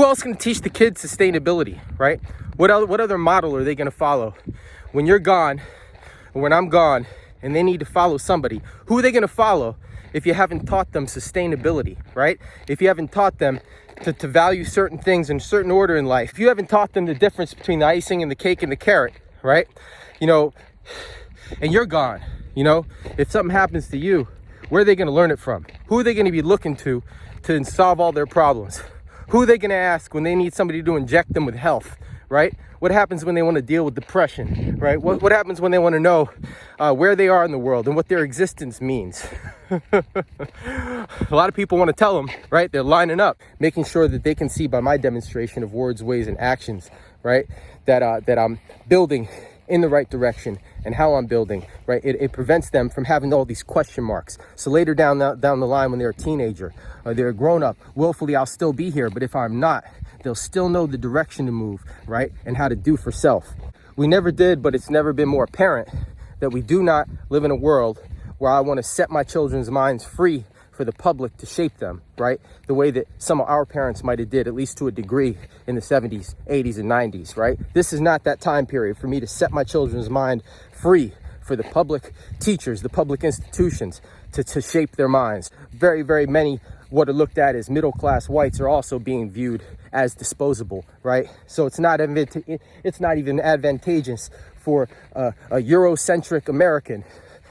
Who else can teach the kids sustainability, right? What other model are they going to follow when you're gone, or when I'm gone, and they need to follow somebody? Who are they going to follow if you haven't taught them sustainability, right? If you haven't taught them to value certain things in certain order in life, if you haven't taught them the difference between the icing and the cake and the carrot, right? You know, and you're gone, you know, if something happens to you, where are they going to learn it from? Who are they going to be looking to solve all their problems? Who are they going to ask when they need somebody to inject them with health, right? What happens when they want to deal with depression, right? What happens when they want to know where they are in the world and what their existence means? A lot of people want to tell them, right? They're lining up, making sure that they can see by my demonstration of words, ways, and actions, right? That I'm building in the right direction, and how I'm building, right? It prevents them from having all these question marks. So later down the line, when they're a teenager, or they're a grown up, willfully, I'll still be here. But if I'm not, they'll still know the direction to move, right? And how to do for self. We never did, but it's never been more apparent that we do not live in a world where I want to set my children's minds free for the public to shape them, right? The way that some of our parents might have did, at least to a degree, in the 70s, 80s, and 90s, right? This is not that time period for me to set my children's mind free for the public teachers, the public institutions to shape their minds. Very, very many what are looked at as middle-class whites are also being viewed as disposable, right? So it's not even advantageous for a Eurocentric American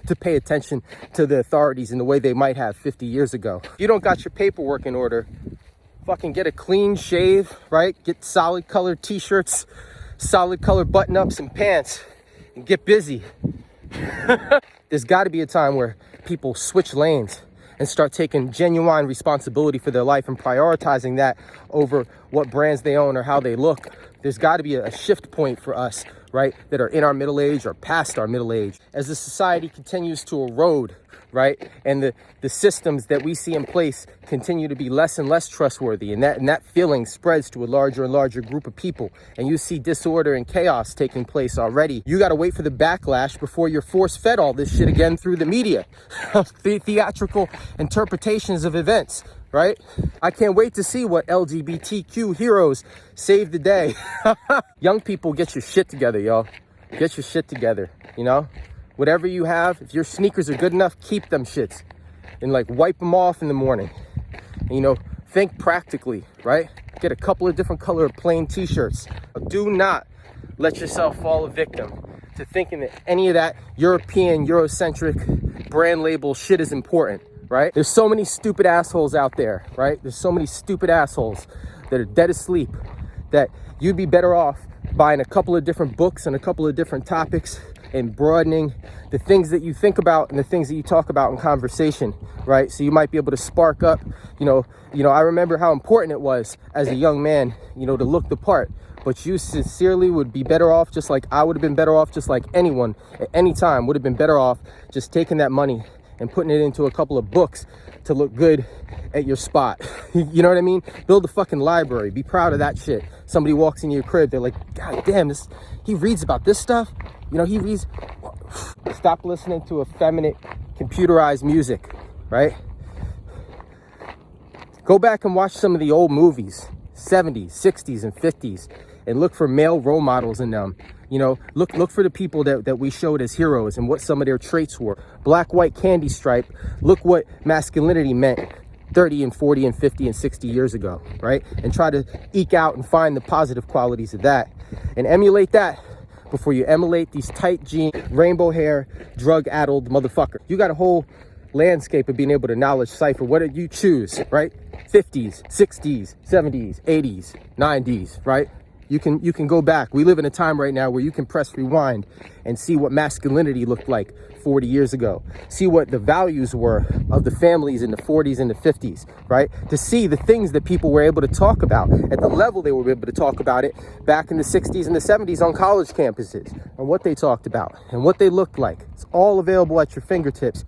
to pay attention to the authorities in the way they might have 50 years ago. If you don't got your paperwork in order, fucking get a clean shave, right? Get solid colored t-shirts, solid colored button-ups and pants, and get busy. There's got to be a time where people switch lanes and start taking genuine responsibility for their life and prioritizing that over what brands they own or how they look. There's got to be a shift point for us, right, that are in our middle age or past our middle age. As the society continues to erode, right, and the systems that we see in place continue to be less and less trustworthy, and that feeling spreads to a larger and larger group of people, and you see disorder and chaos taking place already, you got to wait for the backlash before you're force-fed all this shit again through the media. Theatrical interpretations of events, right? I can't wait to see what LGBTQ heroes save the day. Young people, get your shit together, y'all. Get your shit together, you know? Whatever you have, if your sneakers are good enough, keep them shits. And like wipe them off in the morning. And, you know, think practically, right? Get a couple of different color plain t-shirts. Do not let yourself fall a victim to thinking that any of that European, Eurocentric brand label shit is important. Right? There's so many stupid assholes out there, right? There's so many stupid assholes that are dead asleep that you'd be better off buying a couple of different books and a couple of different topics and broadening the things that you think about and the things that you talk about in conversation, right? So you might be able to spark up, you know, I remember how important it was as a young man, you know, to look the part. But you sincerely would be better off, just like I would have been better off, just like anyone at any time would have been better off just taking that money and putting it into a couple of books to look good at your spot. You know what I mean? Build a fucking library. Be proud of that shit. Somebody walks in your crib, they're like, God damn, he reads about this stuff? You know, he reads... Stop listening to effeminate, computerized music, right? Go back and watch some of the old movies, 70s, 60s, and 50s, and look for male role models in them. You know, look for the people that we showed as heroes and what some of their traits were. Black, white, candy stripe. Look what masculinity meant 30 and 40 and 50 and 60 years ago, right? And try to eke out and find the positive qualities of that and emulate that before you emulate these tight jeans, rainbow hair, drug-addled motherfucker. You got a whole landscape of being able to knowledge cipher. What did you choose, right? 50s, 60s, 70s, 80s, 90s, right? You can go back. We live in a time right now where you can press rewind and see what masculinity looked like 40 years ago. See what the values were of the families in the 40s and the 50s, right? To see the things that people were able to talk about at the level they were able to talk about it back in the 60s and the 70s on college campuses, and what they talked about and what they looked like. It's all available at your fingertips.